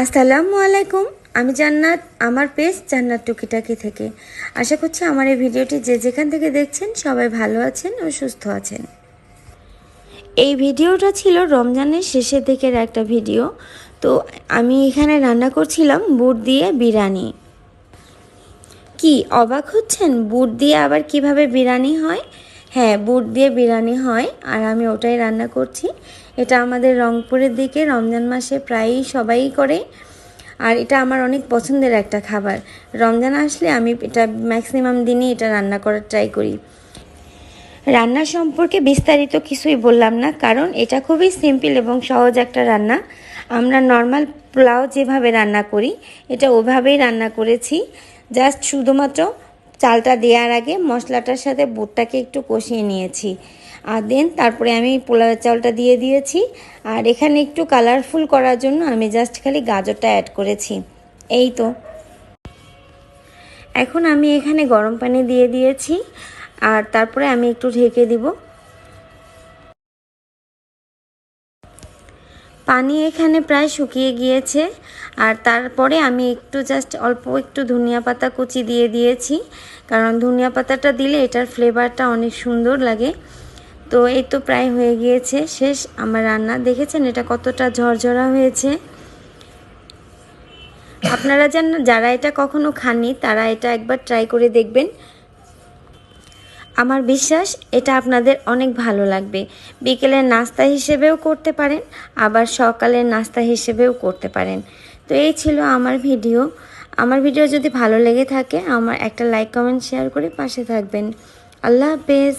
আসসালামু আলাইকুম। আমি জান্নাত, আমার পেজ জান্নাত টুকিটাকি থেকে। আশা করছি আমার এই ভিডিওটি যে যেখান থেকে দেখছেন সবাই ভালো আছেন ও সুস্থ আছেন। এই ভিডিওটা ছিল রমজানের শেষের দিকের একটা ভিডিও। তো আমি এখানে রান্না করছিলাম বুট দিয়ে বিরিয়ানি। কি অবাক হচ্ছেন, বুট দিয়ে আবার কিভাবে বিরিয়ানি হয়? হ্যাঁ, বুট দিয়ে বিরিয়ানি হয়, আর আমি ওটাই রান্না করছি। এটা আমাদের রংপুরের দিকে রমজান মাসে প্রায়ই সবাই করে, আর এটা আমার অনেক পছন্দের একটা খাবার। রমজান আসলে আমি এটা ম্যাক্সিমাম দিনই এটা রান্না করার ট্রাই করি। রান্না সম্পর্কে বিস্তারিত কিছুই বললাম না, কারণ এটা খুবই সিম্পল এবং সহজ একটা রান্না। আমরা নর্মাল পোলাও যেভাবে রান্না করি এটা ওভাবেই রান্না করেছি। জাস্ট শুধুমাত্র চালটা দেওয়ার আগে মশলাটার সাথে বুটটাকে একটু কষিয়ে নিয়েছি, আর দেন তারপরে আমি পোলাওয়ের চালটা দিয়ে দিয়েছি। আর এখানে একটু কালারফুল করার জন্য আমি জাস্ট খালি গাজরটা অ্যাড করেছি। এই তো এখন আমি এখানে গরম পানি দিয়ে দিয়েছি, আর তারপরে আমি একটু ঢেকে দিব। পানি এখানে প্রায় শুকিয়ে গিয়েছে, আর তারপরে আমি একটু জাস্ট অল্প একটু ধনিয়া পাতা কুচি দিয়ে দিয়েছি, কারণ ধনিয়া পাতাটা দিলে এটার ফ্লেভারটা অনেক সুন্দর লাগে। তো এই তো প্রায় হয়ে গিয়েছে, শেষ আমার রান্না। দেখেছেন এটা কতটা ঝরঝরা হয়েছে। আপনারা যারা এটা কখনো খাননি তারা এটা একবার ট্রাই করে দেখবেন। আমার বিশ্বাস এটা আপনাদের অনেক ভালো লাগবে। বিকেলের নাস্তা হিসেবেও করতে পারেন, আবার সকালের নাস্তা হিসেবেও করতে পারেন। তো এই ছিল আমার ভিডিও। আমার ভিডিও যদি ভালো লেগে থাকে আমার একটা লাইক কমেন্ট শেয়ার করে পাশে থাকবেন। আল্লাহ হাফেজ।